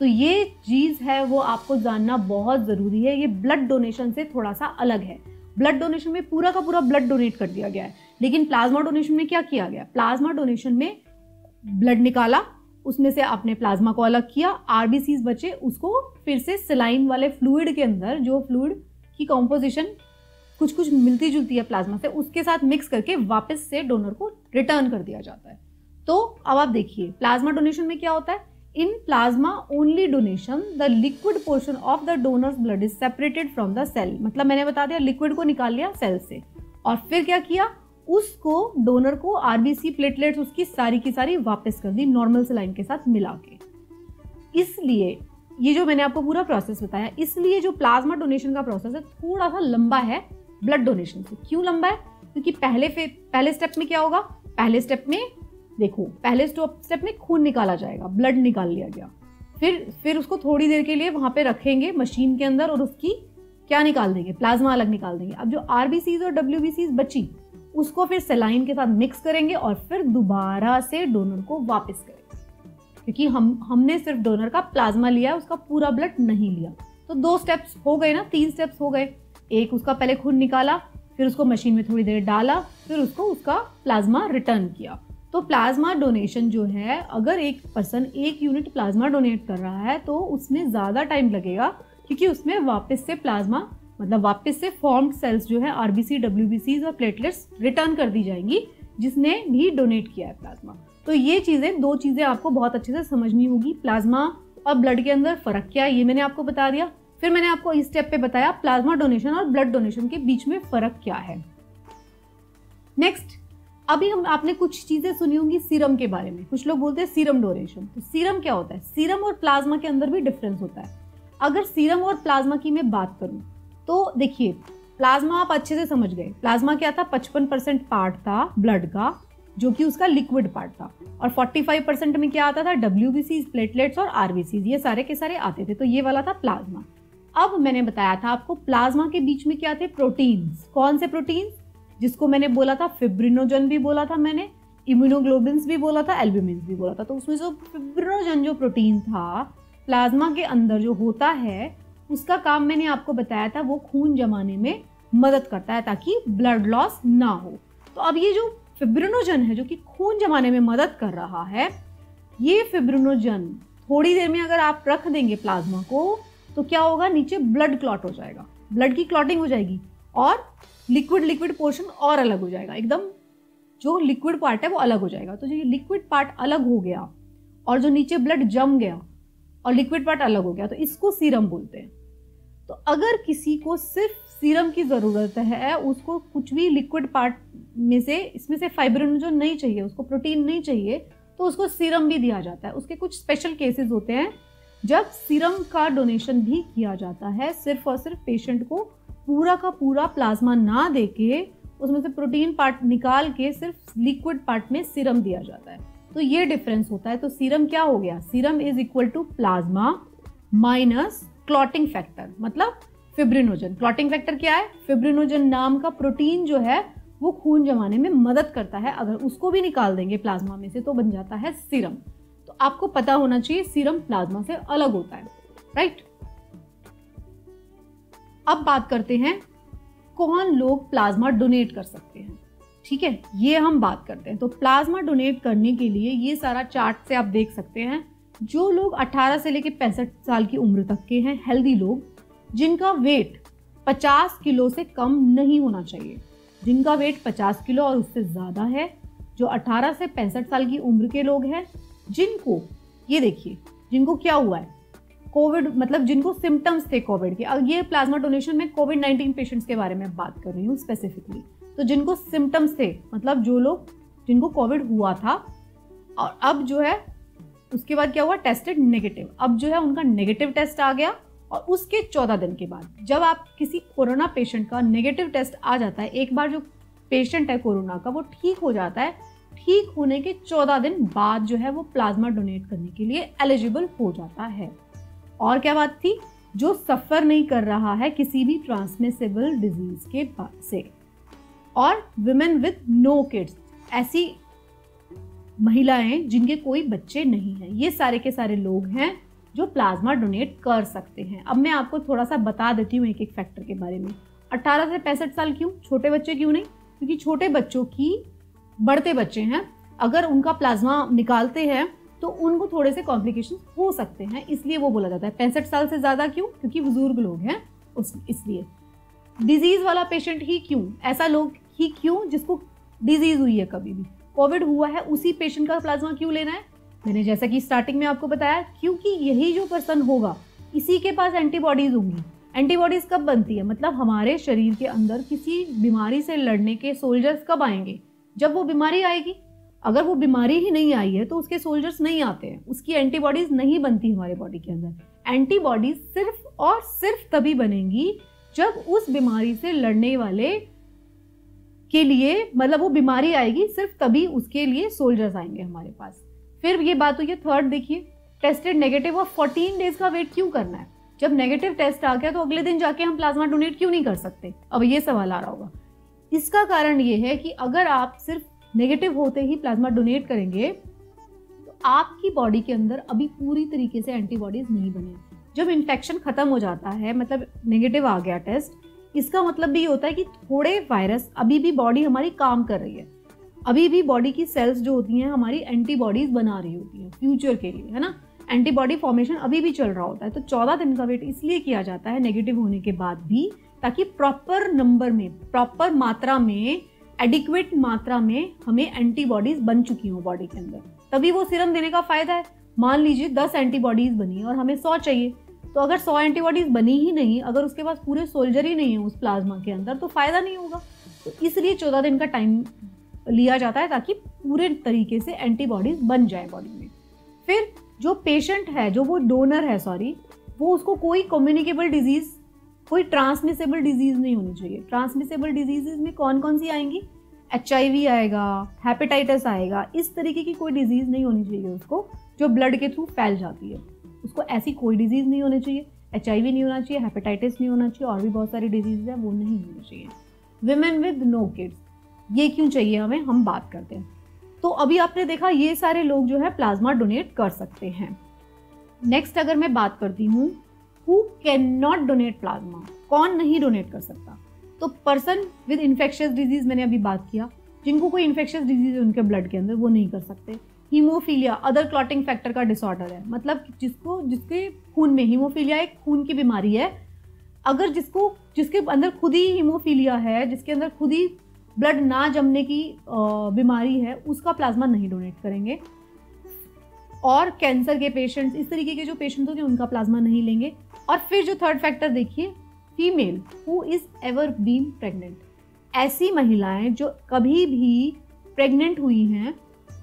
तो ये चीज है वो आपको जानना बहुत जरूरी है। ये ब्लड डोनेशन से थोड़ा सा अलग है। ब्लड डोनेशन में पूरा का पूरा ब्लड डोनेट कर दिया गया है, लेकिन प्लाज्मा डोनेशन में क्या किया गया, प्लाज्मा डोनेशन में ब्लड निकाला, उसमें से आपने प्लाज्मा को अलग किया, आरबीसीज बचे, उसको फिर से सलाइन वाले फ्लूइड के अंदर, जो फ्लूइड की कॉम्पोजिशन कुछ कुछ मिलती जुलती है प्लाज्मा से, उसके साथ मिक्स करके वापस से डोनर को रिटर्न कर दिया जाता है। तो अब आप देखिए प्लाज्मा डोनेशन में क्या होता है, in plasma only donation the liquid portion of the donor's blood is separated from the cell. मतलब मैंने बता दिया, लिक्विड को निकाल लिया सेल से, और फिर क्या किया, उसको डोनर को आरबीसी, प्लेटलेट्स उसकी सारी की सारी वापस कर दी नॉर्मल सलाइन के साथ मिला के। इसलिए ये जो मैंने आपको पूरा प्रोसेस बताया, इसलिए जो प्लाज्मा डोनेशन का प्रोसेस है थोड़ा सा लंबा है ब्लड डोनेशन से। क्यों लंबा है, क्योंकि पहले स्टेप में क्या होगा, पहले स्टेप में देखो, पहले स्टेप में खून निकाला जाएगा, ब्लड निकाल लिया गया, फिर उसको थोड़ी देर के लिए वहां पे रखेंगे मशीन के अंदर, और उसकी क्या निकाल देंगे, प्लाज्मा अलग निकाल देंगे। अब जो आरबीसीज और डब्ल्यूबीसीज बची उसको फिर सेलाइन के साथ मिक्स करेंगे, और फिर दोबारा से डोनर को वापस करेंगे, क्योंकि हमने सिर्फ डोनर का प्लाज्मा लिया, उसका पूरा ब्लड नहीं लिया। तो 2 स्टेप्स हो गए ना, 3 स्टेप्स हो गए। एक, उसका पहले खून निकाला, फिर उसको मशीन में थोड़ी देर डाला, फिर उसको उसका प्लाज्मा रिटर्न किया। तो प्लाज्मा डोनेशन जो है, अगर एक पर्सन 1 यूनिट प्लाज्मा डोनेट कर रहा है तो उसमें ज़्यादा टाइम लगेगा, क्योंकि उसमें वापस से प्लाज्मा, मतलब वापस से फॉर्म्ड सेल्स जो है आरबीसी, डब्ल्यूबीसी और प्लेटलेट्स रिटर्न कर दी जाएंगी जिसने भी डोनेट किया है प्लाज्मा। तो ये चीज़ें, 2 चीज़ें आपको बहुत अच्छे से समझनी होगी। प्लाज्मा और ब्लड के अंदर फ़र्क क्या है ये मैंने आपको बता दिया। फिर मैंने आपको इस स्टेप पे बताया प्लाज्मा डोनेशन और ब्लड डोनेशन के बीच में फ़र्क क्या है। नेक्स्ट, अभी आपने कुछ चीजें सुनी होंगी सीरम के बारे में। कुछ लोग बोलते हैं सीरम डोनेशन। तो सीरम क्या होता है, सीरम और प्लाज्मा के अंदर भी डिफरेंस होता है। अगर सीरम और प्लाज्मा की मैं बात करूं तो देखिए, प्लाज्मा आप अच्छे से समझ गए। प्लाज्मा क्या था, 55% पार्ट था ब्लड का, जो कि उसका लिक्विड पार्ट था, और 45% में क्या आता था, डब्ल्यूबीसी, प्लेटलेट्स और आरबीसी, ये सारे के सारे आते थे। तो ये वाला था प्लाज्मा। अब मैंने बताया था आपको प्लाज्मा के बीच में क्या थे, प्रोटीन्स। कौन से प्रोटीन्स, जिसको मैंने बोला था फिब्रिनोजन भी बोला था मैंने, इम्यूनोग्लोबिन्स भी बोला था, एल्ब्यूमिन भी बोला था। तो उसमें जो फिब्रिनोजन जो प्रोटीन था प्लाज्मा के अंदर जो होता है, उसका काम मैंने आपको बताया था, वो खून जमाने में मदद करता है ताकि ब्लड लॉस ना हो। तो अब ये जो फिब्रिनोजन है जो कि खून जमाने में मदद कर रहा है, ये फिब्रिनोजन थोड़ी देर में अगर आप रख देंगे प्लाज्मा को तो क्या होगा, नीचे ब्लड क्लॉट हो जाएगा, ब्लड की क्लॉटिंग हो जाएगी, और लिक्विड पोर्शन और अलग हो जाएगा, एकदम जो लिक्विड पार्ट है वो अलग हो जाएगा। तो जो ये लिक्विड पार्ट अलग हो गया और जो नीचे ब्लड जम गया और लिक्विड पार्ट अलग हो गया, तो इसको सीरम बोलते हैं। तो अगर किसी को सिर्फ सीरम की ज़रूरत है, उसको कुछ भी लिक्विड पार्ट में से, इसमें से फाइब्रिनोजन नहीं चाहिए, उसको प्रोटीन नहीं चाहिए, तो उसको सीरम भी दिया जाता है। उसके कुछ स्पेशल केसेस होते हैं जब सीरम का डोनेशन भी किया जाता है, सिर्फ और सिर्फ पेशेंट को पूरा का पूरा प्लाज्मा ना देके उसमें से प्रोटीन पार्ट निकाल के सिर्फ लिक्विड पार्ट में सीरम दिया जाता है। तो ये डिफरेंस होता है। तो सीरम क्या हो गया, serum is equal to plasma minus clotting factor, मतलब फिब्रिनोजन। क्लॉटिंग फैक्टर क्या है, फिब्रिनोजन नाम का प्रोटीन जो है वो खून जमाने में मदद करता है। अगर उसको भी निकाल देंगे प्लाज्मा में से तो बन जाता है सीरम। तो आपको पता होना चाहिए सीरम प्लाज्मा से अलग होता है, राइट। अब बात करते हैं कौन लोग प्लाज्मा डोनेट कर सकते हैं। ठीक है, ये हम बात करते हैं। तो प्लाज्मा डोनेट करने के लिए ये सारा चार्ट से आप देख सकते हैं, जो लोग 18 से लेकर 65 साल की उम्र तक के हैं, हेल्दी लोग, जिनका वेट 50 किलो से कम नहीं होना चाहिए, जिनका वेट 50 किलो और उससे ज़्यादा है, जो 18 से 65 साल की उम्र के लोग हैं, जिनको ये देखिए, जिनको क्या हुआ है कोविड, मतलब जिनको सिम्टम्स थे कोविड के। अब ये प्लाज्मा डोनेशन में कोविड-19 पेशेंट्स के बारे में बात कर रही हूँ स्पेसिफिकली। तो जिनको सिम्टम्स थे, मतलब जो लोग जिनको कोविड हुआ था और अब जो है उसके बाद क्या हुआ, टेस्टेड नेगेटिव, अब जो है उनका नेगेटिव टेस्ट आ गया और उसके 14 दिन के बाद जब आप किसी कोरोना पेशेंट का नेगेटिव टेस्ट आ जाता है, एक बार जो पेशेंट है कोरोना का वो ठीक हो जाता है, ठीक होने के 14 दिन बाद जो है वो प्लाज्मा डोनेट करने के लिए एलिजिबल हो जाता है। और क्या बात थी, जो सफ़र नहीं कर रहा है किसी भी ट्रांसमिसेबल डिजीज के बाद से, और विमेन विद नो किड्स, ऐसी महिलाएं जिनके कोई बच्चे नहीं हैं, ये सारे के सारे लोग हैं जो प्लाज्मा डोनेट कर सकते हैं। अब मैं आपको थोड़ा सा बता देती हूँ एक एक फैक्टर के बारे में। 18 से 65 साल क्यों, छोटे बच्चे क्यों नहीं, क्योंकि छोटे बच्चों की, बढ़ते बच्चे हैं, अगर उनका प्लाज्मा निकालते हैं तो उनको थोड़े से कॉम्प्लिकेशन हो सकते हैं, इसलिए वो बोला जाता है। 65 साल से ज़्यादा क्यों, क्योंकि बुजुर्ग लोग हैं इसलिए। डिजीज़ वाला पेशेंट ही क्यों, ऐसा लोग ही क्यों जिसको डिजीज़ हुई है, कभी भी कोविड हुआ है, उसी पेशेंट का प्लाज्मा क्यों लेना है। मैंने जैसा कि स्टार्टिंग में आपको बताया, क्योंकि यही जो पर्सन होगा इसी के पास एंटीबॉडीज़ होंगी। एंटीबॉडीज़ कब बनती है, मतलब हमारे शरीर के अंदर किसी बीमारी से लड़ने के सोल्जर्स कब आएंगे, जब वो बीमारी आएगी। अगर वो बीमारी ही नहीं आई है तो उसके सोल्जर्स नहीं आते हैं, उसकी एंटीबॉडीज नहीं बनती हमारे बॉडी के अंदर। एंटीबॉडीज सिर्फ और सिर्फ तभी बनेंगी जब उस बीमारी से लड़ने वाले के लिए, मतलब वो बीमारी आएगी सिर्फ तभी उसके लिए सोल्जर्स आएंगे हमारे पास। फिर ये बात हुई है थर्ड, देखिए टेस्टेड नेगेटिव, और 14 डेज का वेट क्यों करना है। जब नेगेटिव टेस्ट आ गया तो अगले दिन जाके हम प्लाज्मा डोनेट क्यों नहीं कर सकते। अब ये सवाल आ रहा होगा। इसका कारण ये है कि अगर आप सिर्फ नेगेटिव होते ही प्लाज्मा डोनेट करेंगे तो आपकी बॉडी के अंदर अभी पूरी तरीके से एंटीबॉडीज नहीं बने। जब इन्फेक्शन खत्म हो जाता है, मतलब नेगेटिव आ गया टेस्ट, इसका मतलब भी होता है कि थोड़े वायरस, अभी भी बॉडी हमारी काम कर रही है, अभी भी बॉडी की सेल्स जो होती हैं हमारी एंटीबॉडीज बना रही होती हैं फ्यूचर के लिए, है ना। एंटीबॉडी फॉर्मेशन अभी भी चल रहा होता है। तो 14 दिन का वेट इसलिए किया जाता है नेगेटिव होने के बाद भी, ताकि प्रॉपर नंबर में, प्रॉपर मात्रा में, एडिक्वेट मात्रा में हमें एंटीबॉडीज बन चुकी हो बॉडी के अंदर, तभी वो सीरम देने का फायदा है। मान लीजिए 10 एंटीबॉडीज बनी और हमें 100 चाहिए, तो अगर 100 एंटीबॉडीज बनी ही नहीं, अगर उसके पास पूरे सोल्जर ही नहीं है उस प्लाज्मा के अंदर, तो फायदा नहीं होगा। तो इसलिए 14 दिन का टाइम लिया जाता है ताकि पूरे तरीके से एंटीबॉडीज बन जाए बॉडी में। फिर जो पेशेंट है, जो वो डोनर है, वो उसको कोई कम्युनिकेबल डिजीज, कोई ट्रांसमिसेबल डिजीज नहीं होनी चाहिए। ट्रांसमिसेबल डिजीजेज में कौन कौन सी आएंगी, HIV आएगा, हेपेटाइटिस आएगा, इस तरीके की कोई डिजीज नहीं होनी चाहिए उसको जो ब्लड के थ्रू फैल जाती है। उसको ऐसी कोई डिजीज नहीं होनी चाहिए, HIV नहीं होना चाहिए, हेपेटाइटिस नहीं होना चाहिए, और भी बहुत सारी डिजीज है वो नहीं होनी चाहिए। विमेन विद नो किड्स, ये क्यों चाहिए हमें, हम बात करते हैं। तो अभी आपने देखा ये सारे लोग जो है प्लाज्मा डोनेट कर सकते हैं। नेक्स्ट अगर मैं बात करती हूँ who can not donate plasma, कौन नहीं डोनेट कर सकता, तो पर्सन विद इन्फेक्शियस डिजीज, मैंने अभी बात किया, जिनको कोई इन्फेक्शियस डिजीज है उनके ब्लड के अंदर, वो नहीं कर सकते। हीमोफीलिया अदर क्लॉटिंग फैक्टर का डिसऑर्डर है, मतलब जिसके खून में, हीमोफीलिया एक खून की बीमारी है, अगर जिसके अंदर खुद ही हीमोफीलिया है, जिसके अंदर खुद ही ब्लड ना जमने की बीमारी है, उसका प्लाज्मा नहीं डोनेट करेंगे। और कैंसर के पेशेंट्स, इस तरीके के जो पेशेंट्स होंगे उनका प्लाज्मा नहीं लेंगे। और फिर जो थर्ड फैक्टर देखिए, female who is ever been pregnant, ऐसी महिलाएं जो कभी भी प्रेग्नेंट हुई हैं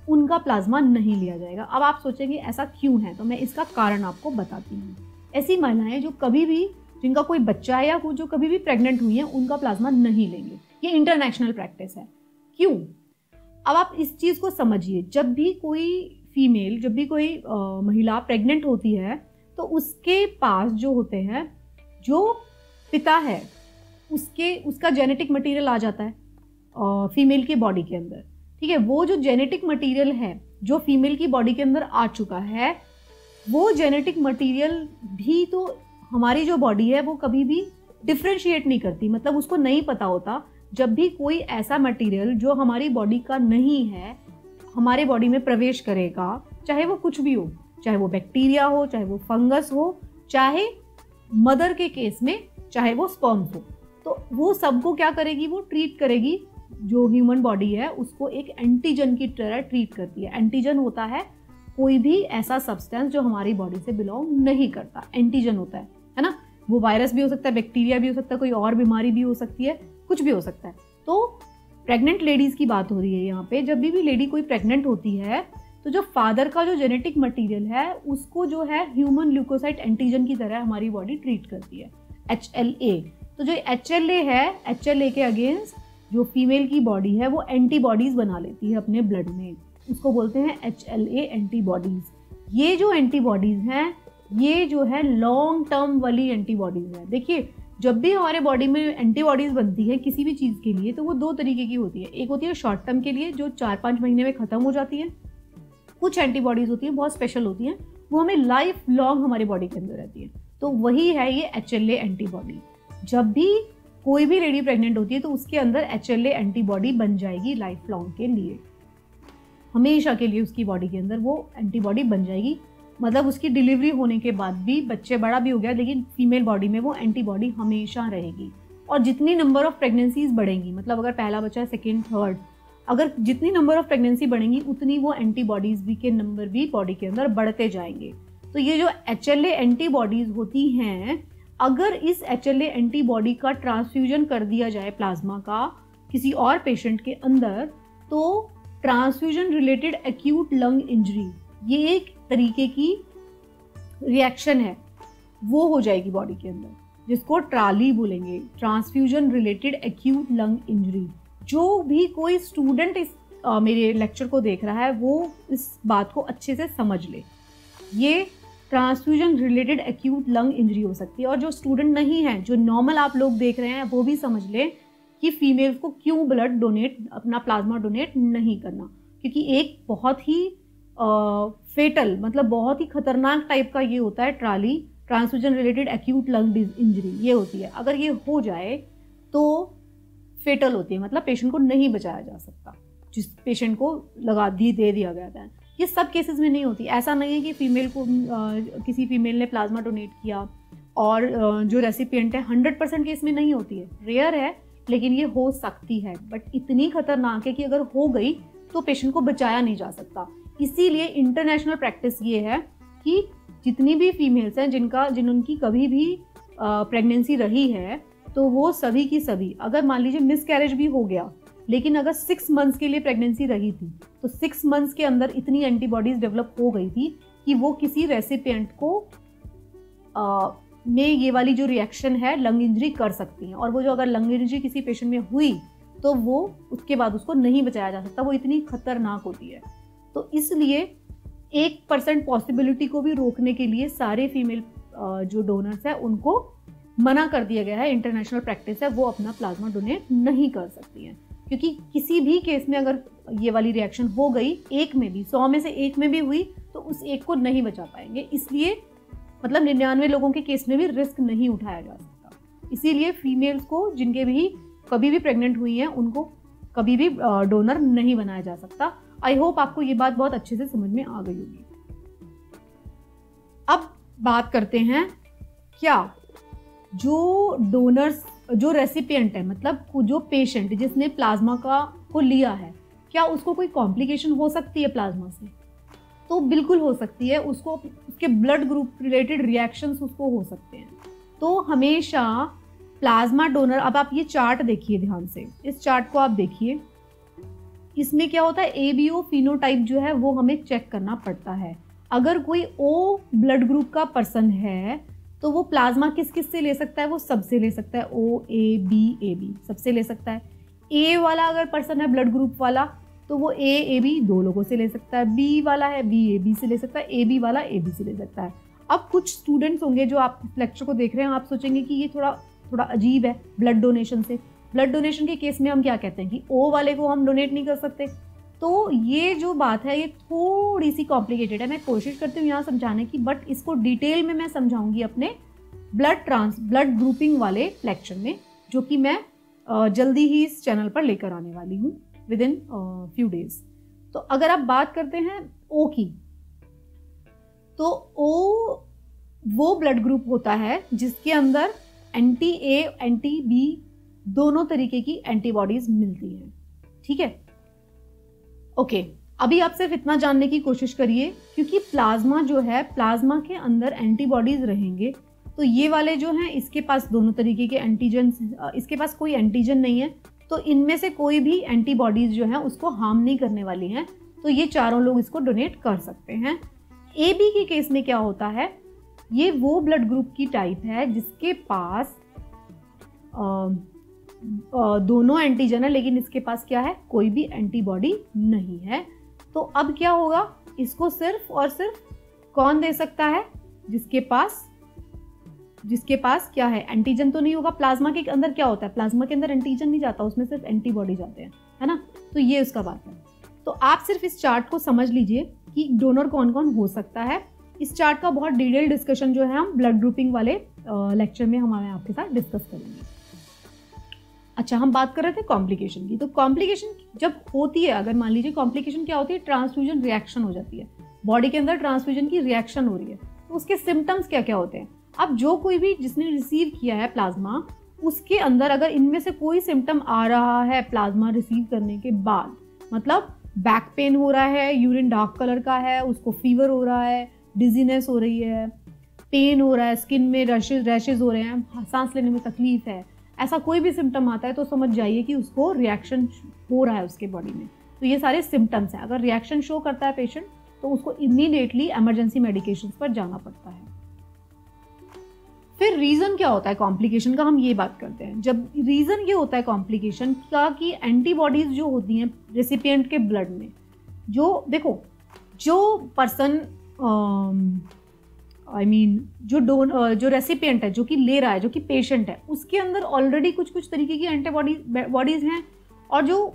उनका प्लाज्मा नहीं लिया जाएगा। अब आप सोचेंगे ऐसा क्यों है, तो मैं इसका कारण आपको बताती हूँ। ऐसी महिलाएं जो कभी भी, जिनका कोई बच्चा है या जो कभी भी प्रेग्नेंट हुई हैं, उनका प्लाज्मा नहीं लेंगे। ये इंटरनेशनल प्रैक्टिस है। क्यों, अब आप इस चीज़ को समझिए। जब भी कोई फीमेल, जब भी कोई महिला प्रेग्नेंट होती है तो उसके पास जो होते हैं, जो पिता है, उसका जेनेटिक मटेरियल आ जाता है फीमेल की बॉडी के अंदर, ठीक है। वो जो जेनेटिक मटेरियल है जो फीमेल की बॉडी के अंदर आ चुका है, वो जेनेटिक मटेरियल भी तो हमारी जो बॉडी है वो कभी भी डिफ्रेंशिएट नहीं करती, मतलब उसको नहीं पता होता जब भी कोई ऐसा मटेरियल जो हमारी बॉडी का नहीं है हमारे बॉडी में प्रवेश करेगा, चाहे वो कुछ भी हो, चाहे वो बैक्टीरिया हो, चाहे वो फंगस हो, चाहे मदर के केस में चाहे वो स्पर्म्स हो, तो वो सबको क्या करेगी, वो ट्रीट करेगी। जो ह्यूमन बॉडी है उसको एक एंटीजन की तरह ट्रीट करती है। एंटीजन होता है कोई भी ऐसा सब्सटेंस जो हमारी बॉडी से बिलोंग नहीं करता, एंटीजन होता है ना। वो वायरस भी हो सकता है, बैक्टीरिया भी हो सकता है, कोई और बीमारी भी हो सकती है, कुछ भी हो सकता है। तो प्रेग्नेंट लेडीज की बात हो रही है यहाँ पे। जब भी लेडी कोई प्रेग्नेंट होती है तो जो फादर का जो जेनेटिक मटेरियल है उसको जो है ह्यूमन ल्यूकोसाइट एंटीजन की तरह हमारी बॉडी ट्रीट करती है, HLA। तो जो HLA है, HLA के अगेंस्ट जो फीमेल की बॉडी है वो एंटीबॉडीज बना लेती है अपने ब्लड में, उसको बोलते हैं HLA एंटीबॉडीज। ये जो एंटीबॉडीज हैं ये जो है लॉन्ग टर्म वाली एंटीबॉडीज है। देखिए जब भी हमारे बॉडी में एंटीबॉडीज बनती है किसी भी चीज़ के लिए तो वो दो तरीके की होती है। एक होती है शॉर्ट टर्म के लिए जो 4-5 महीने में ख़त्म हो जाती है। कुछ एंटीबॉडीज होती हैं बहुत स्पेशल होती हैं, वो हमें लाइफ लॉन्ग हमारी बॉडी के अंदर रहती है। तो वही है ये HLA एंटीबॉडी। जब भी कोई भी लेडी प्रेग्नेंट होती है तो उसके अंदर HLA एंटीबॉडी बन जाएगी लाइफ लॉन्ग के लिए, हमेशा के लिए उसकी बॉडी के अंदर वो एंटीबॉडी बन जाएगी। मतलब उसकी डिलीवरी होने के बाद भी बच्चे बड़ा भी हो गया लेकिन फीमेल बॉडी में वो एंटीबॉडी हमेशा रहेगी। और जितनी नंबर ऑफ प्रेगनेंसीज बढ़ेंगी, मतलब अगर पहला बच्चा है, सेकेंड, थर्ड, अगर जितनी नंबर ऑफ प्रेगनेंसी बढ़ेंगी उतनी वो एंटीबॉडीज भी के नंबर भी बॉडी के अंदर बढ़ते जाएंगे। तो ये जो HLA एंटीबॉडीज होती हैं, अगर इस HLA एंटीबॉडी का ट्रांसफ्यूजन कर दिया जाए प्लाज्मा का किसी और पेशेंट के अंदर, तो transfusion related acute lung injury, ये एक तरीके की रिएक्शन है, वो हो जाएगी बॉडी के अंदर, जिसको ट्राली बोलेंगे, transfusion related acute lung injury. जो भी कोई स्टूडेंट इस मेरे लेक्चर को देख रहा है वो इस बात को अच्छे से समझ ले, ये transfusion related acute lung injury हो सकती है। और जो स्टूडेंट नहीं है, जो नॉर्मल आप लोग देख रहे हैं, वो भी समझ लें कि फीमेल्स को क्यों ब्लड डोनेट, अपना प्लाज्मा डोनेट नहीं करना, क्योंकि एक बहुत ही फेटल, मतलब बहुत ही खतरनाक टाइप का ये होता है trolley, transfusion related acute lung injury ये होती है। अगर ये हो जाए तो फेटल होती है, मतलब पेशेंट को नहीं बचाया जा सकता, जिस पेशेंट को दे दिया गया था। ये सब केसेस में नहीं होती। ऐसा नहीं है कि फीमेल को किसी फीमेल ने प्लाज्मा डोनेट किया और जो रेसिपिएंट है 100% केस में नहीं होती है, रेयर है, लेकिन ये हो सकती है। बट इतनी खतरनाक है कि अगर हो गई तो पेशेंट को बचाया नहीं जा सकता। इसीलिए इंटरनेशनल प्रैक्टिस ये है कि जितनी भी फीमेल्स हैं जिनकी कभी भी प्रेगनेंसी रही है, तो वो सभी की सभी, अगर मान लीजिए मिसकैरेज भी हो गया लेकिन अगर 6 मंथ्स के लिए प्रेगनेंसी रही थी तो 6 मंथ्स के अंदर इतनी एंटीबॉडीज डेवलप हो गई थी कि वो किसी रेसिपिएंट को में ये वाली जो रिएक्शन है लंग इंजरी कर सकती हैं। और वो जो अगर लंग इंजरी किसी पेशेंट में हुई तो वो उसके बाद उसको नहीं बचाया जा सकता, वो इतनी खतरनाक होती है। तो इसलिए 1% पॉसिबिलिटी को भी रोकने के लिए सारे फीमेल जो डोनर्स हैं उनको मना कर दिया गया है, इंटरनेशनल प्रैक्टिस है, वो अपना प्लाज्मा डोनेट नहीं कर सकती हैं। क्योंकि किसी भी केस में अगर ये वाली रिएक्शन हो गई, एक में भी, 100 में से एक में भी हुई, तो उस एक को नहीं बचा पाएंगे। इसलिए मतलब 99 लोगों के केस में भी रिस्क नहीं उठाया जा सकता। इसीलिए फीमेल्स को जिनके भी कभी भी प्रेग्नेंट हुई हैं उनको कभी भी डोनर नहीं बनाया जा सकता। आई होप आपको ये बात बहुत अच्छे से समझ में आ गई होगी। अब बात करते हैं, क्या जो डोनर्स, जो रेसिपिएंट है, मतलब जो पेशेंट जिसने प्लाज्मा को लिया है, क्या उसको कोई कॉम्प्लिकेशन हो सकती है प्लाज्मा से? तो बिल्कुल हो सकती है। उसको उसके ब्लड ग्रुप रिलेटेड रिएक्शंस उसको हो सकते हैं। तो हमेशा प्लाज्मा डोनर, अब आप ये चार्ट देखिए ध्यान से, इस चार्ट को आप देखिए, इसमें क्या होता है, ABO फिनोटाइप जो है वो हमें चेक करना पड़ता है। अगर कोई O ब्लड ग्रुप का पर्सन है तो वो प्लाज्मा किस किस से ले सकता है, वो सबसे ले सकता है, O, A, B, AB सबसे ले सकता है। A वाला अगर पर्सन है ब्लड ग्रुप वाला तो वो A, AB 2 लोगों से ले सकता है। B वाला है B, AB से ले सकता है। AB वाला AB से ले सकता है। अब कुछ स्टूडेंट्स होंगे जो आप इस लेक्चर को देख रहे हैं, आप सोचेंगे कि ये थोड़ा अजीब है ब्लड डोनेशन से। ब्लड डोनेशन के केस में हम क्या कहते हैं कि O वाले को हम डोनेट नहीं कर सकते। तो ये जो बात है ये थोड़ी सी कॉम्प्लिकेटेड है। मैं कोशिश करती हूँ यहाँ समझाने की, बट इसको डिटेल में मैं समझाऊंगी अपने ब्लड ग्रुपिंग वाले लेक्चर में, जो कि मैं जल्दी ही इस चैनल पर लेकर आने वाली हूँ विद इन फ्यू डेज। तो अगर आप बात करते हैं ओ की, तो ओ वो ब्लड ग्रुप होता है जिसके अंदर एंटी ए एंटी बी दोनों तरीके की एंटीबॉडीज मिलती हैं। ठीक है, ओके। अभी आप सिर्फ इतना जानने की कोशिश करिए, क्योंकि प्लाज्मा जो है, प्लाज्मा के अंदर एंटीबॉडीज रहेंगे, तो ये वाले जो हैं इसके पास दोनों तरीके के एंटीजन, इसके पास कोई एंटीजन नहीं है, तो इनमें से कोई भी एंटीबॉडीज जो है उसको हार्म नहीं करने वाली हैं, तो ये चारों लोग इसको डोनेट कर सकते हैं। ए बी के केस में क्या होता है, ये वो ब्लड ग्रुप की टाइप है जिसके पास दोनों एंटीजन है, लेकिन इसके पास क्या है, कोई भी एंटीबॉडी नहीं है। तो अब क्या होगा, इसको सिर्फ और सिर्फ कौन दे सकता है, जिसके पास क्या है, एंटीजन तो नहीं होगा। प्लाज्मा के अंदर क्या होता है, प्लाज्मा के अंदर एंटीजन नहीं जाता, उसमें सिर्फ एंटीबॉडी जाते हैं, है ना। तो ये उसका बात है। तो आप सिर्फ इस चार्ट को समझ लीजिए कि डोनर कौन कौन हो सकता है। इस चार्ट का बहुत डिटेल डिस्कशन जो है हम ब्लड ग्रुपिंग वाले लेक्चर में हम आपके साथ डिस्कस करेंगे। अच्छा, हम बात कर रहे थे कॉम्प्लिकेशन की। तो कॉम्प्लिकेशन जब होती है, अगर मान लीजिए कॉम्प्लिकेशन क्या होती है, ट्रांसफ्यूजन रिएक्शन हो जाती है, बॉडी के अंदर ट्रांसफ्यूजन की रिएक्शन हो रही है, तो उसके सिम्टम्स क्या क्या होते हैं। अब जो कोई भी जिसने रिसीव किया है प्लाज्मा, उसके अंदर अगर इनमें से कोई सिम्टम आ रहा है प्लाज्मा रिसीव करने के बाद, मतलब बैक पेन हो रहा है, यूरिन डार्क कलर का है, उसको फीवर हो रहा है, डिजीनेस हो रही है, पेन हो रहा है, स्किन में रैशेज हो रहे हैं, सांस लेने में तकलीफ है, ऐसा कोई भी सिम्टम आता है तो समझ जाइए कि उसको रिएक्शन हो रहा है उसके बॉडी में। तो ये सारे सिम्टम्स हैं। अगर रिएक्शन शो करता है पेशेंट, तो उसको इमीडिएटली एमरजेंसी मेडिकेशंस पर जाना पड़ता है। फिर रीज़न क्या होता है कॉम्प्लिकेशन का, हम ये बात करते हैं। जब रीज़न ये होता है कॉम्प्लिकेशन का कि एंटीबॉडीज़ जो होती हैं रेसिपिएंट के ब्लड में, जो देखो, जो पर्सन जो रेसिपिएंट है, जो कि ले रहा है, जो कि पेशेंट है, उसके अंदर ऑलरेडी कुछ तरीके की एंटीबॉडीज हैं, और जो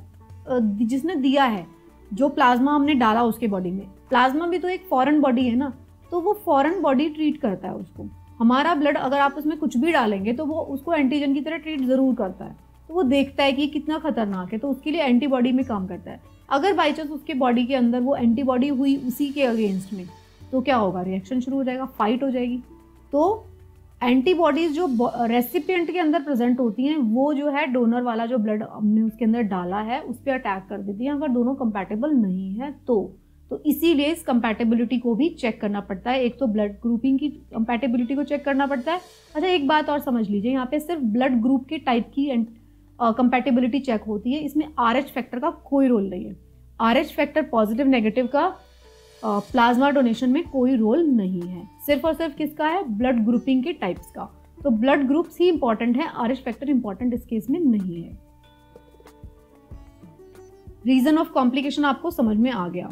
जिसने दिया है, जो प्लाज्मा हमने डाला उसके बॉडी में, प्लाज्मा भी तो एक फॉरेन बॉडी है ना, तो वो फॉरेन बॉडी ट्रीट करता है उसको। हमारा ब्लड अगर आप उसमें कुछ भी डालेंगे तो वो उसको एंटीजन की तरह ट्रीट ज़रूर करता है, तो वो देखता है कि कितना खतरनाक है, तो उसके लिए एंटीबॉडी में काम करता है। अगर बाई चांस उसके बॉडी के अंदर वो एंटीबॉडी हुई उसी के अगेंस्ट में, तो क्या होगा, रिएक्शन शुरू हो जाएगा, फाइट हो जाएगी। तो एंटीबॉडीज जो रेसिपिएंट के अंदर प्रेजेंट होती हैं, वो जो है डोनर वाला जो ब्लड हमने उसके अंदर डाला है उस पर अटैक कर देती हैं, अगर दोनों कंपैटिबल नहीं है तो इसीलिए इस कंपैटिबिलिटी को भी चेक करना पड़ता है। एक तो ब्लड ग्रुपिंग की कंपैटिबिलिटी को चेक करना पड़ता है। अच्छा, एक बात और समझ लीजिए, यहाँ पे सिर्फ ब्लड ग्रुप के टाइप की कंपैटिबिलिटी चेक होती है, इसमें RH फैक्टर का कोई रोल नहीं है। RH फैक्टर पॉजिटिव नेगेटिव का प्लाज्मा डोनेशन में कोई रोल नहीं है, सिर्फ और सिर्फ किसका है, ब्लड ग्रुपिंग के टाइप्स का। तो ब्लड ग्रुप्स ही इंपॉर्टेंट है, RH फैक्टर इंपॉर्टेंट इस केस में नहीं है। रीजन ऑफ कॉम्प्लिकेशन आपको समझ में आ गया।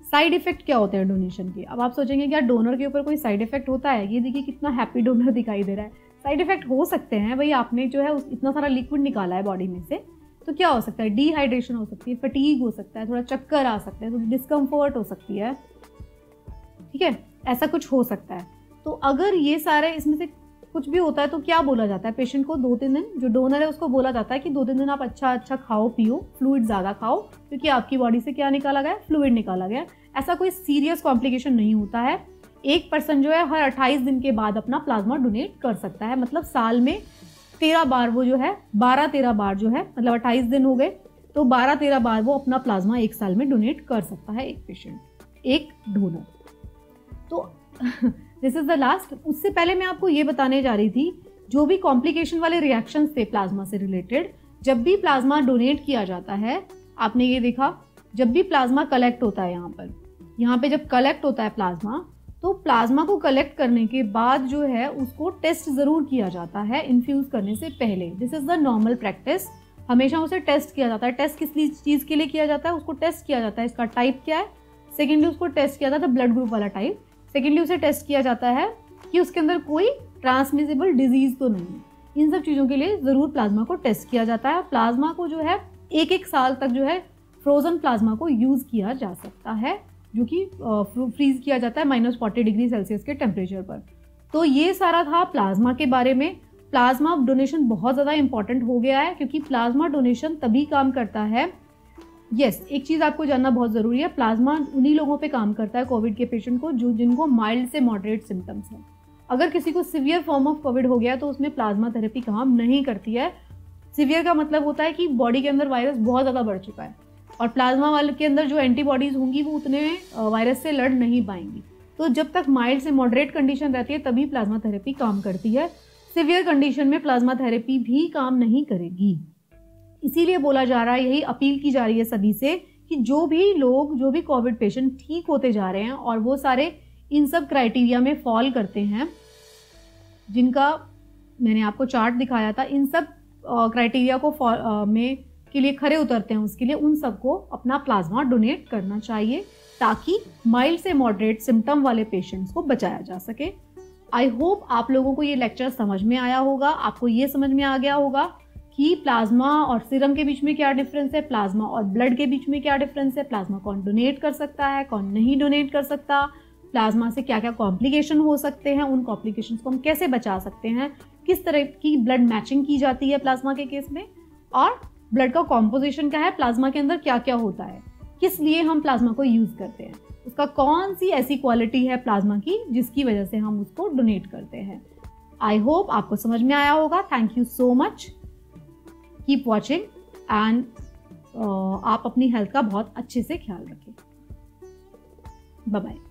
साइड इफेक्ट क्या होते हैं डोनेशन के। अब आप सोचेंगे क्या डोनर के ऊपर कोई साइड इफेक्ट होता है, ये देखिए कितना हैप्पी डोनर दिखाई दे रहा है। साइड इफेक्ट हो सकते हैं भाई, आपने जो है इतना सारा लिक्विड निकाला है बॉडी में से, तो क्या हो सकता है, डिहाइड्रेशन हो सकती है, फटीग हो सकता है, थोड़ा चक्कर आ सकता है, थोड़ी डिस्कम्फर्ट हो सकती है, ठीक है, ऐसा कुछ हो सकता है। तो अगर ये सारे इसमें से कुछ भी होता है तो क्या बोला जाता है पेशेंट को, 2-3 दिन, जो डोनर है उसको बोला जाता है कि 2-3 दिन आप अच्छा खाओ पियो, फ्लूइड ज़्यादा खाओ, क्योंकि आपकी बॉडी से क्या निकाला गया, फ्लूइड निकाला गया। ऐसा कोई सीरियस कॉम्प्लिकेशन नहीं होता है। एक पर्सन जो है हर 28 दिन के बाद अपना प्लाज्मा डोनेट कर सकता है, मतलब साल में 13 बार वो जो है 12-13 बार जो है, मतलब 28 दिन हो गए तो 12-13 बार वो अपना प्लाज्मा एक साल में डोनेट कर सकता है एक पेशेंट, एक डोनर। तो दिस इज द लास्ट। उससे पहले मैं आपको ये बताने जा रही थी, जो भी कॉम्प्लिकेशन वाले रिएक्शंस थे प्लाज्मा से रिलेटेड, जब भी प्लाज्मा डोनेट किया जाता है, आपने ये देखा, जब भी प्लाज्मा कलेक्ट होता है यहाँ पे जब कलेक्ट होता है प्लाज्मा, तो प्लाज्मा को कलेक्ट करने के बाद जो है उसको टेस्ट ज़रूर किया जाता है इन्फ्यूज़ करने से पहले। This is the normal practice, हमेशा उसे टेस्ट किया जाता है। टेस्ट किस चीज़ के लिए किया जाता है, उसको टेस्ट किया जाता है, इसका टाइप क्या है, सेकेंडली उसको टेस्ट किया जाता है ब्लड ग्रुप वाला टाइप, सेकेंडली उसे टेस्ट किया जाता है कि उसके अंदर कोई ट्रांसमिसिबल डिजीज़ तो नहीं है। इन सब चीज़ों के लिए ज़रूर प्लाज्मा को टेस्ट किया जाता है। प्लाज्मा को जो है 1-1 साल तक जो है फ्रोज़न प्लाज्मा को यूज़ किया जा सकता है, जो कि फ्रीज किया जाता है -40 डिग्री सेल्सियस के टेम्परेचर पर। तो ये सारा था प्लाज्मा के बारे में। प्लाज्मा डोनेशन बहुत ज़्यादा इंपॉर्टेंट हो गया है, क्योंकि प्लाज्मा डोनेशन तभी काम करता है। एक चीज़ आपको जानना बहुत ज़रूरी है, प्लाज्मा उन्हीं लोगों पे काम करता है कोविड के पेशेंट को जिनको माइल्ड से मॉडरेट सिम्टम्स हैं। अगर किसी को सिवियर फॉर्म ऑफ कोविड हो गया तो उसमें प्लाज्मा थेरेपी काम नहीं करती है। सिवियर का मतलब होता है कि बॉडी के अंदर वायरस बहुत ज़्यादा बढ़ चुका है और प्लाज्मा वाले के अंदर जो एंटीबॉडीज़ होंगी वो उतने वायरस से लड़ नहीं पाएंगी। तो जब तक माइल्ड से मॉडरेट कंडीशन रहती है तभी प्लाज्मा थेरेपी काम करती है। सिवियर कंडीशन में प्लाज्मा थेरेपी भी काम नहीं करेगी। इसीलिए बोला जा रहा है, यही अपील की जा रही है सभी से कि जो भी कोविड पेशेंट ठीक होते जा रहे हैं और वो सारे इन सब क्राइटेरिया में फॉल करते हैं जिनका मैंने आपको चार्ट दिखाया था, इन सब क्राइटेरिया को के लिए खरे उतरते हैं, उसके लिए उन सबको अपना प्लाज्मा डोनेट करना चाहिए ताकि माइल्ड से मॉडरेट सिम्टम वाले पेशेंट्स को बचाया जा सके। आई होप आप लोगों को ये लेक्चर समझ में आया होगा, आपको ये समझ में आ गया होगा कि प्लाज्मा और सीरम के बीच में क्या डिफरेंस है, प्लाज्मा और ब्लड के बीच में क्या डिफरेंस है, प्लाज्मा कौन डोनेट कर सकता है, कौन नहीं डोनेट कर सकता, प्लाज्मा से क्या क्या कॉम्प्लिकेशन हो सकते हैं, उन कॉम्प्लिकेशंस को हम कैसे बचा सकते हैं, किस तरह की ब्लड मैचिंग की जाती है प्लाज्मा के केस में, और ब्लड का कॉम्पोजिशन क्या है, प्लाज्मा के अंदर क्या क्या होता है, किस लिए हम प्लाज्मा को यूज़ करते हैं, उसका कौन सी ऐसी क्वालिटी है प्लाज्मा की जिसकी वजह से हम उसको डोनेट करते हैं। आई होप आपको समझ में आया होगा। Thank you so much, keep watching and आप अपनी हेल्थ का बहुत अच्छे से ख्याल रखें। Bye bye.